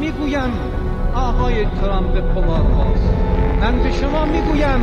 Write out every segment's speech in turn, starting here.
میگویم آقای ترامپ پولارباز، من به شما میگویم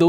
2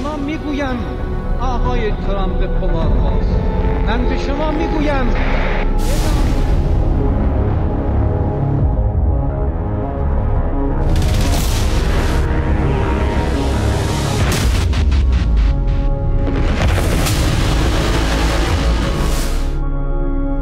من میگویم آقای ترامپ پولارباز، من به شما میگویم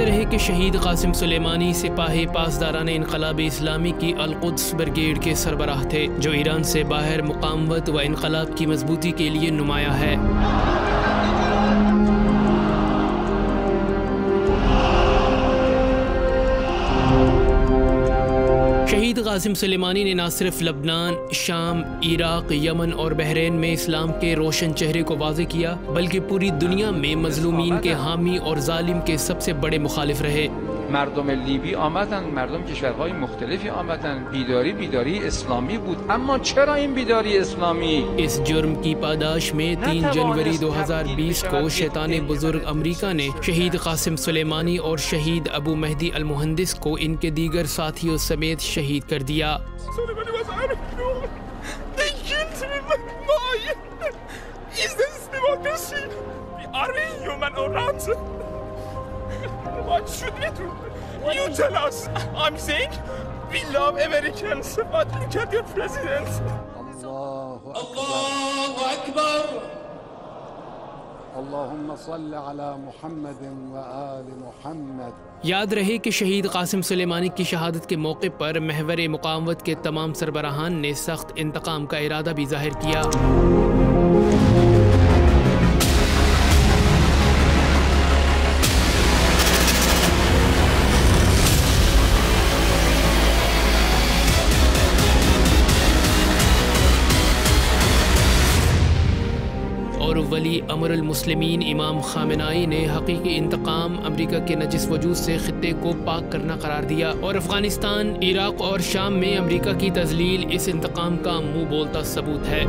واضح رہے کہ شہید قاسم سلیمانی سپاہی پاسداران انقلاب اسلامی کی القدس بریگیڈ کے سربراہ تھے، جو ایران سے باہر مقاومت و انقلاب کی مضبوطی کے لیے نمایاں ہے۔ شہید قاسم سلیمانی نے نہ صرف لبنان، شام، عراق، یمن اور بحرین میں اسلام کے روشن چہرے کو واضح کیا، بلکہ پوری دنیا میں مظلومین کے حامی اور ظالم کے سب سے بڑے مخالف رہے۔ مردم لیبی آمدن، مردم کشورهای مختلفی آمدن، بیداری اسلامی بود، اما چرا این بیداری اسلامی؟ اس جرم کی پاداش میں 3 جنوری 2020 کو شیطان بزرگ امریکہ نے شہید قاسم سلیمانی اور شہید ابو مہدی المہندس کو ان کے دیگر ساتھیوں سمیت شہید کر دیا۔ What should we do? You tell us. I'm saying we love Americans, but look at your president. Allahu Akbar. اللهم صل على محمد وآل محمد۔ یاد رہے کہ شہید قاسم سلیمانی کی شہادت کے موقع پر محور مقاومت کے تمام سربراہان نے سخت انتقام کا ارادہ بھی ظاہر کیا۔ اور ولی امر المسلمین امام خامنائی نے حقیقی انتقام امریکہ کے نجس وجود سے خطے کو پاک کرنا قرار دیا، اور افغانستان، عراق اور شام میں امریکہ کی تذلیل اس انتقام کا منہ بولتا ثبوت ہے۔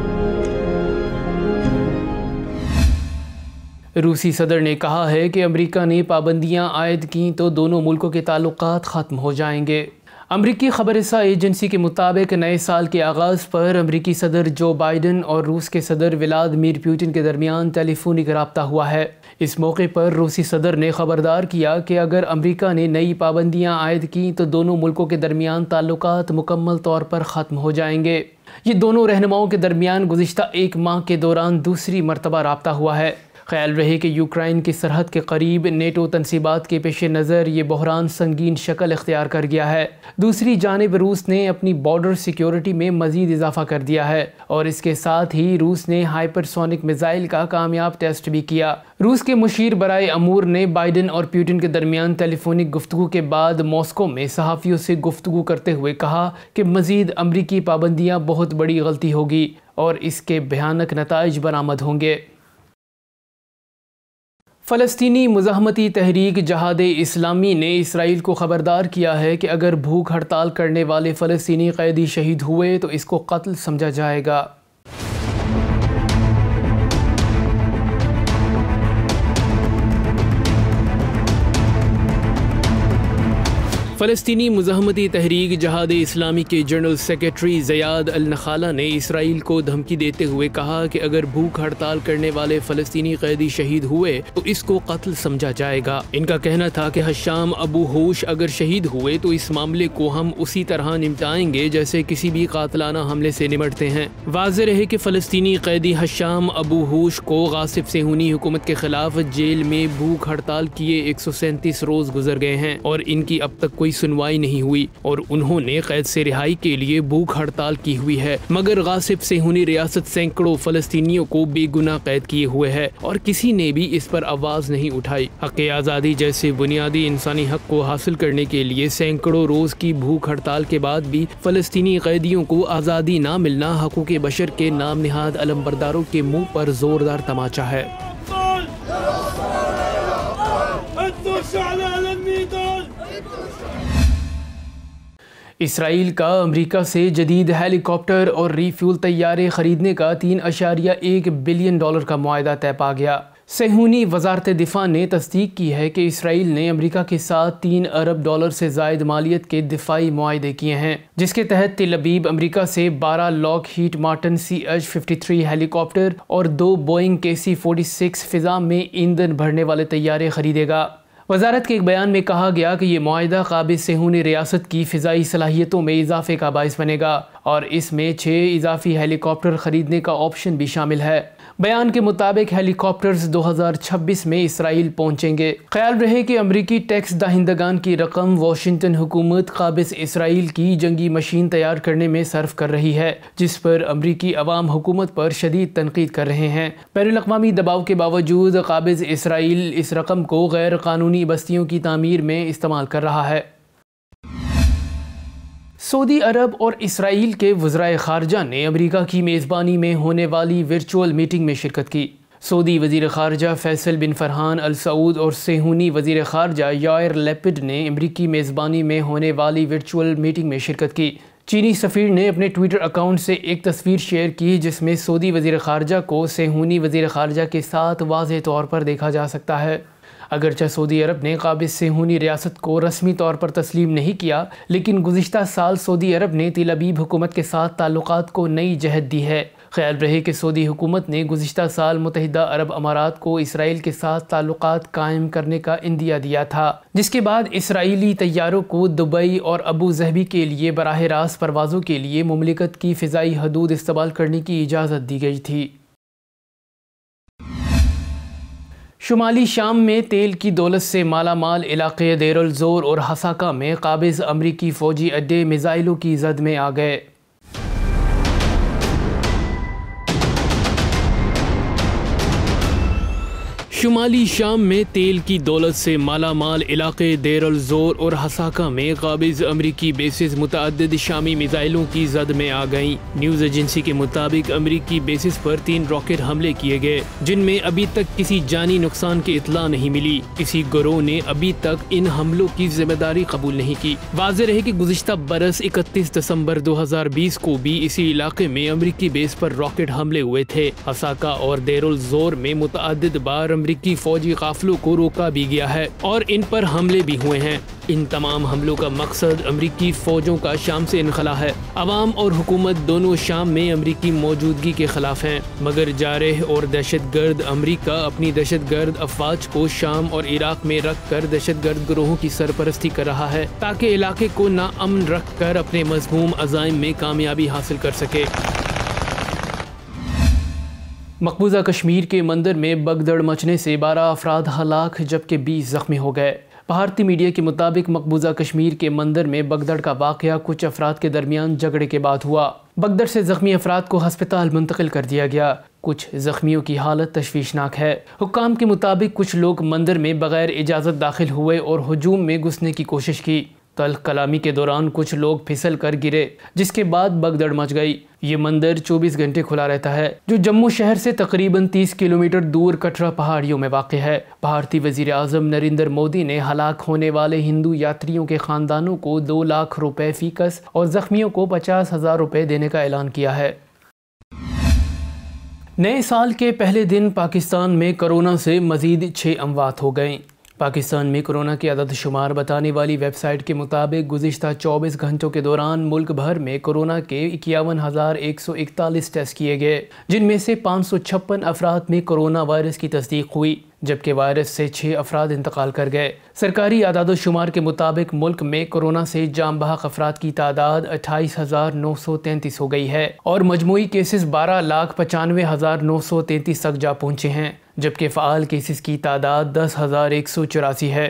روسی صدر نے کہا ہے کہ امریکہ نے پابندیاں عائد کیں تو دونوں ملکوں کے تعلقات ختم ہو جائیں گے۔ امریکی خبر رساں ایجنسی کے مطابق نئے سال کے آغاز پر امریکی صدر جو بائیڈن اور روس کے صدر ولادیمیر پوٹن کے درمیان ٹیلی فونک رابطہ ہوا ہے۔ اس موقع پر روسی صدر نے خبردار کیا کہ اگر امریکہ نے نئی پابندیاں عائد کیں تو دونوں ملکوں کے درمیان تعلقات مکمل طور پر ختم ہو جائیں گے۔ یہ دونوں رہنماؤں کے درمیان گزشتہ 1 ماہ کے دوران دوسری مرتبہ رابطہ ہوا ہے۔ خیال رہے کہ یوکرائن کی سرحد کے قریب نیٹو تنصیبات کے پیش نظر یہ بحران سنگین شکل اختیار کر گیا ہے۔ دوسری جانب روس نے اپنی بارڈر سیکیورٹی میں مزید اضافہ کر دیا ہے، اور اس کے ساتھ ہی روس نے ہائپر سونک میزائل کا کامیاب ٹیسٹ بھی کیا۔ روس کے مشیر برائے امور نے بائیڈن اور پیوٹن کے درمیان ٹیلی فونک گفتگو کے بعد ماسکو میں صحافیوں سے گفتگو کرتے ہوئے کہا کہ مزید امریکی پابندیاں بہت بڑی غلطی ہوگی اور اس کے بھیانک نتائج برآمد ہوں گے۔ فلسطینی مزاحمتی تحریک جہاد اسلامی نے اسرائیل کو خبردار کیا ہے کہ اگر بھوک ہڑتال کرنے والے فلسطینی قیدی شہید ہوئے تو اس کو قتل سمجھا جائے گا۔ فلسطینی مزاحمتی تحریک جہاد اسلامی کے جنرل سیکریٹری زیاد النخالہ نے اسرائیل کو دھمکی دیتے ہوئے کہا کہ اگر بھوک ہڑتال کرنے والے فلسطینی قیدی شہید ہوئے تو اس کو قتل سمجھا جائے گا۔ ان کا کہنا تھا کہ حشام ابو ہوش اگر شہید ہوئے تو اس معاملے کو ہم اسی طرح نمٹائیں گے جیسے کسی بھی قاتلانہ حملے سے نمٹتے ہیں۔ واضح رہے کہ فلسطینی قیدی حشام ابو ہوش کو غاصب صہیونی حکومت کے خلاف جیل میں بھوک ہڑتال کیے 137 روز گزر گئے ہیں اور ان کی اب تک کوئی سنوائی نہیں ہوئی، اور انہوں نے قید سے رہائی کے لیے بھوک ہڑتال کی ہوئی ہے، مگر غاصب صہیونی ریاست سینکڑوں فلسطینیوں کو بے گناہ قید کیے ہوئے ہے اور کسی نے بھی اس پر آواز نہیں اٹھائی۔ حق آزادی جیسے بنیادی انسانی حق کو حاصل کرنے کے لیے سینکڑوں روز کی بھوک ہڑتال کے بعد بھی فلسطینی قیدیوں کو آزادی نہ ملنا حقوق بشر کے نام نہاد علمبرداروں کے منہ پر زوردار تماچا ہے۔ اسرائیل کا امریکہ سے جدید ہیلی کاپٹر اور ری فیول طیارے خریدنے کا $3.1 بلین کا معاہدہ طے پا گیا۔ صہیونی وزارت دفاع نے تصدیق کی ہے کہ اسرائیل نے امریکہ کے ساتھ $3 ارب سے زائد مالیت کے دفاعی معاہدے کیے ہیں، جس کے تحت تل ابیب امریکہ سے 12 لاک ہیٹ مارٹن CH-53 ہیلی کاپٹر اور 2 بوئنگ KC-46 فضا میں ایندھن بھرنے والے طیارے خریدے گا۔ وزارت کے ایک بیان میں کہا گیا کہ یہ معاہدہ قابض صہیونی ریاست کی فضائی صلاحیتوں میں اضافے کا باعث بنے گا اور اس میں 6 اضافی ہیلی کاپٹر خریدنے کا آپشن بھی شامل ہے۔ بیان کے مطابق ہیلی کاپٹرز 2026 میں اسرائیل پہنچیں گے۔ خیال رہے کہ امریکی ٹیکس دہندگان کی رقم واشنگٹن حکومت قابض اسرائیل کی جنگی مشین تیار کرنے میں صرف کر رہی ہے، جس پر امریکی عوام حکومت پر شدید تنقید کر رہے ہیں۔ بین الاقوامی دباؤ کے باوجود قابض اسرائیل اس رقم کو غیر قانونی بستیوں کی تعمیر میں استعمال کر رہا ہے۔ سعودی عرب اور اسرائیل کے وزرائے خارجہ نے امریکہ کی میزبانی میں ہونے والی ورچوئل میٹنگ میں شرکت کی۔ سعودی وزیر خارجہ فیصل بن فرحان ال سعود اور صہیونی وزیر خارجہ یائر لیپڈ نے امریکی میزبانی میں ہونے والی ورچوئل میٹنگ میں شرکت کی۔ چینی سفیر نے اپنے ٹویٹر اکاؤنٹ سے ایک تصویر شیئر کی جس میں سعودی وزیر خارجہ کو صہیونی وزیر خارجہ کے ساتھ واضح طور پر دیکھا جا سکتا ہے۔ اگرچہ سعودی عرب نے قابض صہیونی ریاست کو رسمی طور پر تسلیم نہیں کیا، لیکن گزشتہ سال سعودی عرب نے تل ابیب حکومت کے ساتھ تعلقات کو نئی جہت دی ہے۔ خیال رہے کہ سعودی حکومت نے گزشتہ سال متحدہ عرب امارات کو اسرائیل کے ساتھ تعلقات قائم کرنے کا عندیہ دیا تھا، جس کے بعد اسرائیلی طیاروں کو دبئی اور ابو ظہبی کے لیے براہ راست پروازوں کے لیے مملکت کی فضائی حدود استعمال کرنے کی اجازت دی گئی تھی۔ شمالی شام میں تیل کی دولت سے مالا مال علاقے دیر الزور اور حساکا میں قابض امریکی فوجی اڈے میزائلوں کی زد میں آ گئے۔ شمالی شام میں تیل کی دولت سے مالا مال علاقے دیر الزور اور حساکا میں قابض امریکی بیسز متعدد شامی میزائلوں کی زد میں آ گئیں۔ نیوز ایجنسی کے مطابق امریکی بیسز پر 3 راکٹ حملے کیے گئے، جن میں ابھی تک کسی جانی نقصان کی اطلاع نہیں ملی۔ کسی گروہ نے ابھی تک ان حملوں کی ذمہ داری قبول نہیں کی۔ واضح رہے کہ گزشتہ برس 31 دسمبر 2020 کو بھی اسی علاقے میں امریکی بیس پر راکٹ حملے ہوئے تھے۔ حساکا اور دیر الزور میں متعدد بار امریکی فوجی قافلوں کو روکا بھی گیا ہے اور ان پر حملے بھی ہوئے ہیں۔ ان تمام حملوں کا مقصد امریکی فوجوں کا شام سے انخلا ہے۔ عوام اور حکومت دونوں شام میں امریکی موجودگی کے خلاف ہیں، مگر جارح اور دہشت گرد امریکہ اپنی دہشت گرد افواج کو شام اور عراق میں رکھ کر دہشت گرد گروہوں کی سرپرستی کر رہا ہے تاکہ علاقے کو ناامن رکھ کر اپنے مذموم عزائم میں کامیابی حاصل کر سکے۔ مقبوضہ کشمیر کے مندر میں بگدڑ مچنے سے 12 افراد ہلاک جبکہ 20 زخمی ہو گئے۔ بھارتی میڈیا کے مطابق مقبوضہ کشمیر کے مندر میں بگدڑ کا واقعہ کچھ افراد کے درمیان جھگڑے کے بعد ہوا۔ بگدڑ سے زخمی افراد کو ہسپتال منتقل کر دیا گیا۔ کچھ زخمیوں کی حالت تشویشناک ہے۔ حکام کے مطابق کچھ لوگ مندر میں بغیر اجازت داخل ہوئے اور ہجوم میں گھسنے کی کوشش کی۔ تلخ کلامی کے دوران کچھ لوگ پھسل کر گرے، جس کے بعد بگدڑ مچ گئی۔ یہ مندر 24 گھنٹے کھلا رہتا ہے، جو جموں شہر سے تقریباً 30 کلومیٹر دور کٹرا پہاڑیوں میں واقع ہے۔ بھارتی وزیر اعظم نریندر مودی نے ہلاک ہونے والے ہندو یاتریوں کے خاندانوں کو 2 لاکھ روپے فی کس اور زخمیوں کو 50,000 روپے دینے کا اعلان کیا ہے۔ نئے سال کے پہلے دن پاکستان میں کورونا سے مزید 6 اموات ہو گئیں۔ پاکستان میں کورونا کے عدد شمار بتانے والی ویب سائٹ کے مطابق گزشتہ 24 گھنٹوں کے دوران ملک بھر میں کورونا کے 51,141 ٹیسٹ کیے گئے، جن میں سے 556 افراد میں کورونا وائرس کی تصدیق ہوئی، جبکہ وائرس سے 6 افراد انتقال کر گئے۔ سرکاری اعداد و شمار کے مطابق ملک میں کورونا سے جاں بحق افراد کی تعداد 28,933 ہو گئی ہے اور مجموعی کیسز 12,95,933 تک جا پہنچے ہیں، جبکہ فعال کیسز کی تعداد 10,184 ہے۔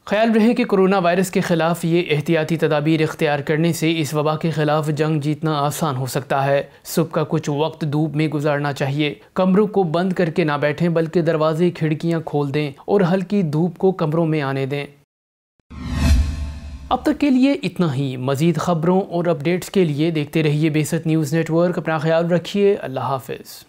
خیال رہے کہ کرونا وائرس کے خلاف یہ احتیاطی تدابیر اختیار کرنے سے اس وبا کے خلاف جنگ جیتنا آسان ہو سکتا ہے۔ صبح کا کچھ وقت دھوپ میں گزارنا چاہیے، کمروں کو بند کر کے نہ بیٹھیں بلکہ دروازے کھڑکیاں کھول دیں اور ہلکی دھوپ کو کمروں میں آنے دیں۔ اب تک کے لیے اتنا ہی۔ مزید خبروں اور اپڈیٹس کے لیے دیکھتے رہیے بے ست نیوز نیٹ ورک۔ اپنا خیال رکھیے۔ اللہ حافظ۔